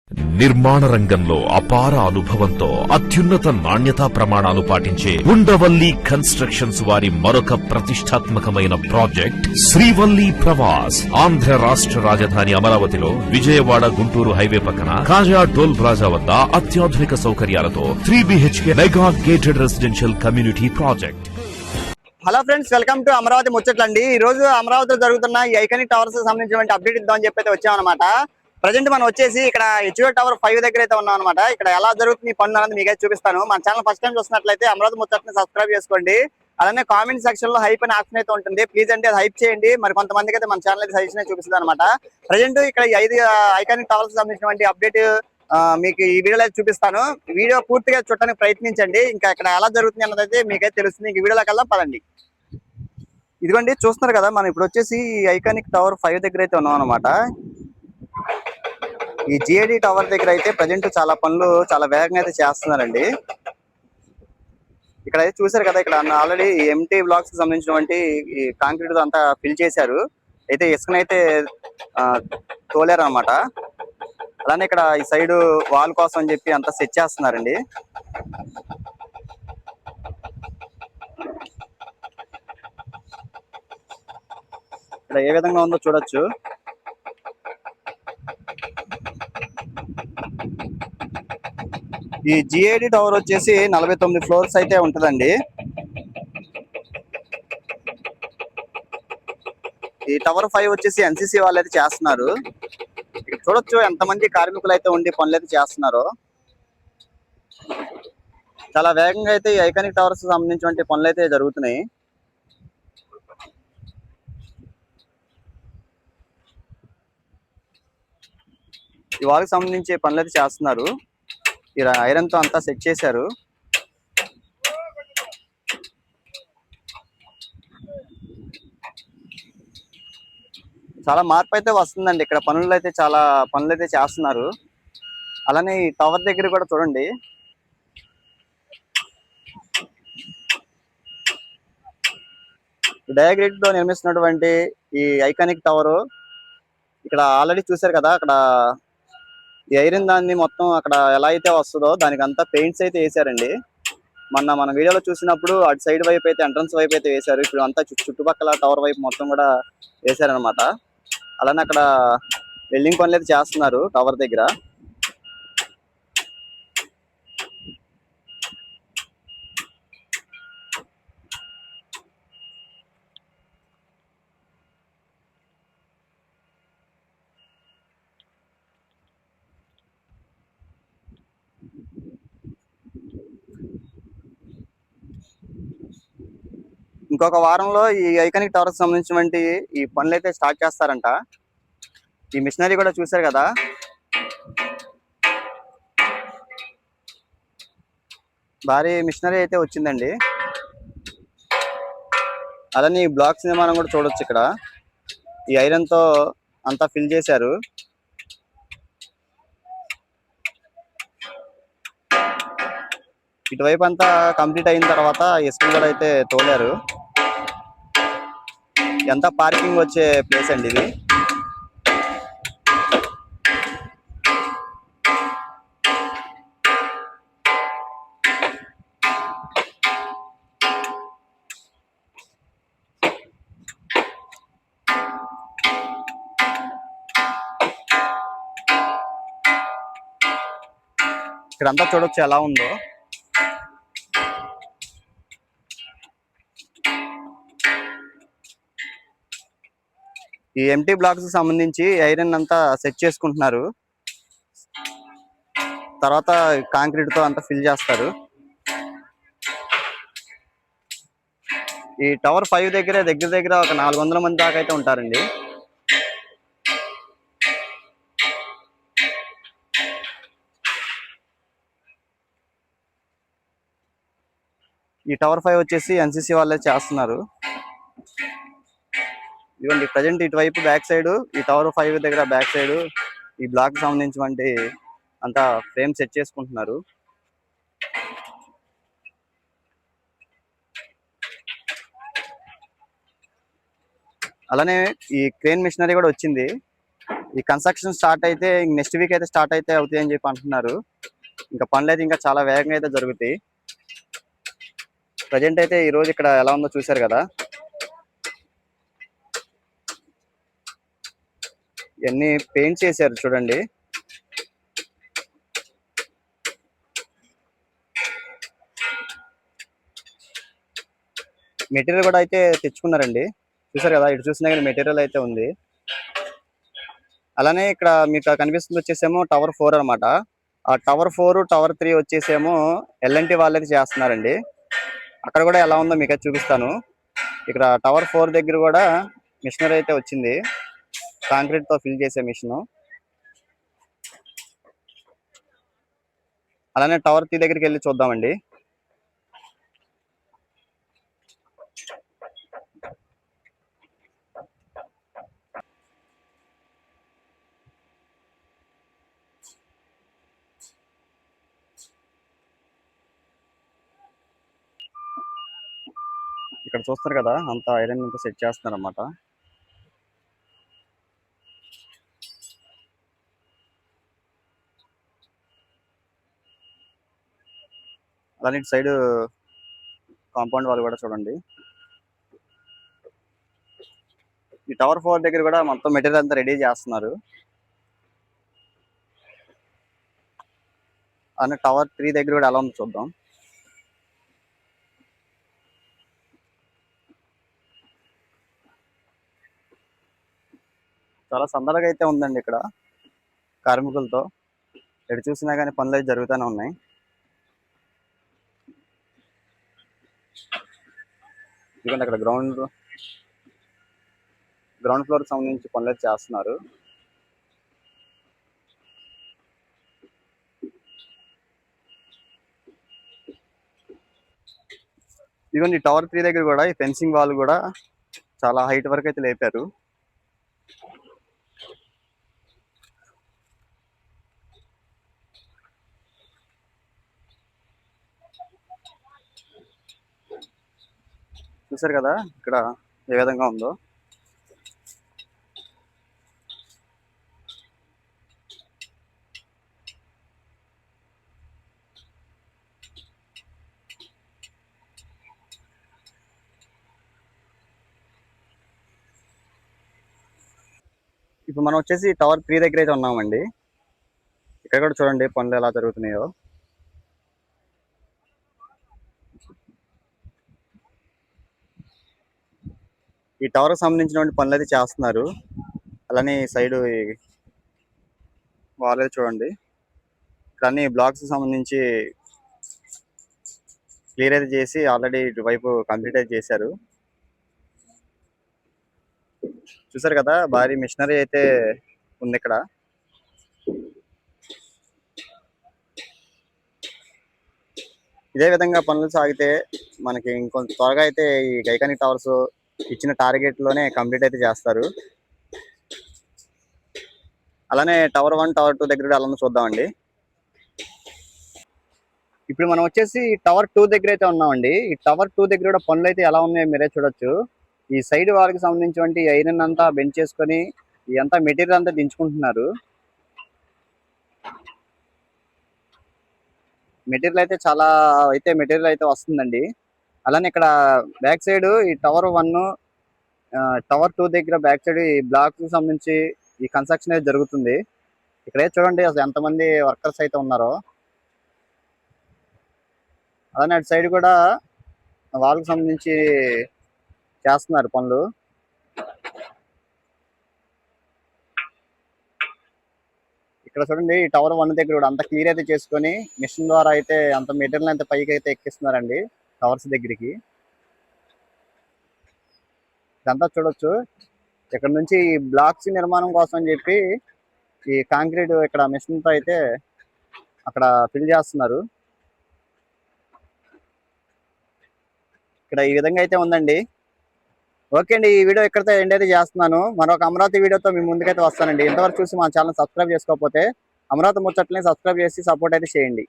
నిర్మాణ రంగంలో అపార అనుభవంతో అత్యున్నత నాణ్యతా ప్రమాణాలు పాటించే ఉండవల్లి కన్స్ట్రక్షన్స్ వారి మరొక ప్రతిష్టాత్మకమైన ప్రాజెక్ట్ శ్రీవల్లి ప్రవాస్. ఆంధ్ర రాష్ట్ర రాజధాని అమరావతిలో విజయవాడ గుంటూరు హైవే పక్కన కాజా టోల్ ప్లాజా వద్ద అత్యాధునిక సౌకర్యాలతో 3 BHK mega gated residential community project. Hello friends, welcome to Amaravati ముచ్చట్లండి. ఈ రోజు అమరావతిలో జరుగుతున్న ఈ ఐకానిక్ టవర్స్ సంబంధించిన అప్డేట్ ఇద్దామని చెప్పి వచ్చామన్నమాట. ప్రజెంట్ మనం వచ్చేసి ఇక్కడ హెచ్ఓ టవర్ 5 దగ్గర అయితే ఉన్నాం అనమాట. ఇక్కడ ఎలా జరుగుతుంది ఈ పనులు అనేది మీకైతే చూపిస్తాను. మన ఛానల్ ఫస్ట్ టైం చూస్తున్నట్లయితే అమరావతి ముచ్చట్ని సబ్స్క్రైబ్ చేసుకోండి. అలానే కామెంట్ సెక్షన్ లో హైప్ అనే ఆప్షన్ అయితే ఉంటుంది. ప్లీజ్ అంటే అది హైప్ చేయండి. మరి కొంతమందికి అయితే మన ఛానల్ అయితే సజెషన్ చూపిస్తుంది అనమాట. ప్రజెంట్ ఇక్కడ ఈ 5 ఐకానిక్ టవర్స్ సంబంధించిన అప్డేట్ మీకు ఈ వీడియోలో అయితే చూపిస్తాను. వీడియో పూర్తిగా చూడడానికి ప్రయత్నించండి. ఇంకా ఇక్కడ ఎలా జరుగుతుంది అన్నదైతే మీకైతే తెలుస్తుంది. ఈ వీడియోలోకి వెళ్దాం పదండి. ఇదిగోండి, చూస్తున్నారు కదా, మనం ఇప్పుడు వచ్చేసి ఐకానిక్ టవర్ 5 దగ్గర అయితే ఉన్నాం అనమాట. ఈ జిఐడి టవర్ దగ్గర అయితే ప్రజెంట్ చాలా పనులు చాలా వేగంగా అయితే చేస్తున్నారండి. ఇక్కడ అయితే చూసారు కదా, ఇక్కడ ఆల్రెడీ ఎంటీ బ్లాక్స్ కి సంబంధించినటువంటి ఈ కాంక్రీట్ అంతా ఫిల్ చేశారు. అయితే ఇసుకనైతే తోలారు అనమాట. అలానే ఇక్కడ ఈ సైడ్ వాల్ కోసం అని చెప్పి అంతా సెట్ చేస్తున్నారండి. ఇక్కడ ఏ విధంగా ఉందో చూడొచ్చు. ఈ జిఐడి టవర్ వచ్చేసి 49 ఫ్లోర్స్ అయితే ఉంటుందండి. ఈ టవర్ 5 వచ్చేసి ఎన్సీసీ వాళ్ళు అయితే చేస్తున్నారు. చూడొచ్చు ఎంతమంది కార్మికులు అయితే ఉండి పనులు అయితే చేస్తున్నారో. చాలా వేగంగా అయితే ఈ ఐకానిక్ టవర్స్ సంబంధించిన పనులు అయితే జరుగుతున్నాయి. ఈ వాళ్ళకి సంబంధించి పనులు అయితే చేస్తున్నారు. ఈ ఐరన్ తో అంతా సెట్ చేశారు. చాలా మార్పు అయితే వస్తుందండి. ఇక్కడ పనులు అయితే చాలా పనులు అయితే చేస్తున్నారు. అలానే ఈ టవర్ దగ్గర కూడా చూడండి, డయాగ్రిడ్ తో నిర్మిస్తున్నటువంటి ఈ ఐకానిక్ టవర్ ఇక్కడ ఆల్రెడీ చూసారు కదా. అక్కడ ఈ ఐరన్ దాన్ని మొత్తం అక్కడ ఎలా అయితే వస్తుందో దానికి అంతా పెయింట్స్ అయితే వేసారండి. మన వీడియోలో చూసినప్పుడు అటు సైడ్ వైపు అయితే ఎంట్రన్స్ వైపు అయితే వేశారు. ఇప్పుడు అంతా చుట్టుపక్కల టవర్ వైపు మొత్తం కూడా వేసారనమాట. అలానే అక్కడ వెల్డింగ్ పనులు అయితే చేస్తున్నారు టవర్ దగ్గర. ఇంకొక వారంలో ఈ ఐకానిక్ టవర్స్ సంబంధించినటువంటి ఈ పనులు అయితే స్టార్ట్ చేస్తారంట. ఈ మిషనరీ కూడా చూసారు కదా, భారీ మిషనరీ అయితే వచ్చిందండి. అలానే ఈ బ్లాక్స్ నిర్మాణం కూడా చూడొచ్చు. ఇక్కడ ఈ ఐరన్ తో అంతా ఫిల్ చేశారు. ఇటువైపు అంతా కంప్లీట్ అయిన తర్వాత ఇసుక కూడా అయితే తోలారు. ఎంత పార్కింగ్ వచ్చే ప్లేస్ అండి ఇది. ఇక్కడంతా చూడొచ్చు ఎలా ఉందో. ఈ ఎంటీ బ్లాక్స్ సంబంధించి ఐరన్ అంతా సెట్ చేసుకుంటున్నారు. తర్వాత కాంక్రీట్ తో అంతా ఫిల్ చేస్తారు. ఈ టవర్ 5 దగ్గర ఒక 400 మంది దాకా అయితే ఉంటారండి. ఈ టవర్ 5 వచ్చేసి ఎన్సీసీ వాళ్ళే చేస్తున్నారు. ఇదిగోండి, ప్రజెంట్ ఇటువైపు బ్యాక్ సైడ్ ఈ టవర్ 5 దగ్గర బ్యాక్ సైడ్ ఈ బ్లాక్ సంబంధించి అంతా ఫ్రేమ్ సెట్ చేసుకుంటున్నారు. అలానే ఈ క్రేన్ మిషనరీ కూడా వచ్చింది. ఈ కన్స్ట్రక్షన్ స్టార్ట్ అయితే నెక్స్ట్ వీక్ అయితే స్టార్ట్ అయితే అవుతాయి అని చెప్పి అంటున్నారు. ఇంకా పనులు అయితే ఇంకా చాలా వేగంగా అయితే జరుగుతాయి. ప్రజెంట్ అయితే ఈ రోజు ఇక్కడ ఎలా ఉందో చూశారు కదా. ఇవన్నీ పెయింట్ చేశారు చూడండి. మెటీరియల్ కూడా అయితే తెచ్చుకున్నారండి. చూసారు కదా, ఇటు చూసినా కానీ మెటీరియల్ అయితే ఉంది. అలానే ఇక్కడ మీకు కనిపిస్తుంది వచ్చేసేమో టవర్ 4 అనమాట. ఆ టవర్ 4 టవర్ 3 వచ్చేసేమో ఎల్ఎన్టీ వాళ్ళైతే చేస్తున్నారండి. అక్కడ కూడా ఎలా ఉందో మీకు చూపిస్తాను. ఇక్కడ టవర్ 4 దగ్గర కూడా మిషనరీ అయితే వచ్చింది, కాంక్రీట్ తో ఫిల్ చేసే మిషన్. అలానే టవర్ 3 దగ్గరికి వెళ్ళి చూద్దామండి. ఇక్కడ చూస్తారు కదా, అంతా ఐరన్ అంతా సెట్ చేస్తున్నారు అన్నమాట. అలానే ఇటు సైడ్ కాంపౌండ్ వాళ్ళు కూడా చూడండి. ఈ టవర్ 4 దగ్గర కూడా మొత్తం మెటీరియల్ అంతా రెడీ చేస్తున్నారు. అలానే టవర్ 3 దగ్గర కూడా ఎలా ఉందో చూద్దాం. చాలా సందడిగా అయితే ఉందండి ఇక్కడ కార్మికులతో. ఎటు చూసినా కానీ పనులు అయితే జరుగుతూనే ఉన్నాయి. ఎందుకంటే అక్కడ గ్రౌండ్ ఫ్లోర్ సంబంధించి పనులు అయితే చేస్తున్నారు. ఇదిగోండి టవర్ 3 దగ్గర కూడా ఈ ఫెన్సింగ్ వాళ్ళు కూడా చాలా హైట్ వరకు అయితే లేపారు. చూసారు కదా ఇక్కడ ఏ విధంగా ఉందో. ఇప్పుడు మనం వచ్చేసి టవర్ 3 దగ్గర అయితే ఉన్నామండి. ఇక్కడ కూడా చూడండి పనులు ఎలా జరుగుతున్నాయో. ఈ టవర్ కి సంబంధించిన పనులు అయితే చేస్తున్నారు. అలానే సైడ్ వాల్ అయితే చూడండి. ఇక్కడ అన్ని బ్లాక్స్ సంబంధించి క్లియర్ అయితే చేసి ఆల్రెడీ ఇటువైపు కంప్లీట్ అయితే చేశారు. చూసారు కదా, భారీ మిషనరీ అయితే ఉంది ఇక్కడ. ఇదే విధంగా పనులు సాగితే మనకి ఇంకొంత త్వరగా అయితే ఈ ఐకానిక్ టవర్స్ ఇచ్చిన టార్గెట్ లోనే కంప్లీట్ అయితే చేస్తారు. అలానే టవర్ 1 టవర్ 2 దగ్గర అలా చూద్దామండి. ఇప్పుడు మనం వచ్చేసి టవర్ 2 దగ్గర అయితే ఉన్నామండి. ఈ టవర్ 2 దగ్గర కూడా పనులు అయితే ఎలా ఉన్నాయో మీరే చూడొచ్చు. ఈ సైడ్ వాళ్ళకి సంబంధించి ఐరన్ అంతా బెంచ్ చేసుకొని ఇదంతా మెటీరియల్ అంతా దించుకుంటున్నారు. మెటీరియల్ అయితే చాలా మెటీరియల్ అయితే వస్తుందండి. అలానే ఇక్కడ బ్యాక్ సైడ్ ఈ టవర్ 1 టవర్ 2 దగ్గర బ్యాక్ సైడ్ ఈ బ్లాక్ కి సంబంధించి ఈ కన్స్ట్రక్షన్ అయితే జరుగుతుంది. ఇక్కడే చూడండి అసలు ఎంతమంది వర్కర్స్ అయితే ఉన్నారో. అలానే అటు సైడ్ కూడా వాళ్ళకి సంబంధించి చేస్తున్నారు పనులు. ఇక్కడ చూడండి ఈ టవర్ 1 దగ్గర కూడా అంత క్లియర్ అయితే చేసుకొని మిషన్ ద్వారా అయితే అంత మెటీరియల్ అయితే పైకి అయితే ఎక్కిస్తున్నారండి టవర్స్ దగ్గరికి. ఇదంతా చూడొచ్చు. ఇక్కడ నుంచి బ్లాక్స్ నిర్మాణం కోసం అని చెప్పి ఈ కాంక్రీట్ ఇక్కడ మిషన్ తో అయితే అక్కడ ఫిల్ చేస్తున్నారు. ఇక్కడ ఈ విధంగా అయితే ఉందండి. ఓకే అండి, ఈ వీడియో ఎక్కడితో ఎండ్ అయితే చేస్తున్నాను. మరొక అమరావతి వీడియోతో మీ ముందుకైతే వస్తానండి. ఇంతవరకు చూసి మా ఛానల్ సబ్స్క్రైబ్ చేసుకోకపోతే అమరావతి ముచ్చట్లని సబ్స్క్రైబ్ చేసి సపోర్ట్ అయితే చేయండి.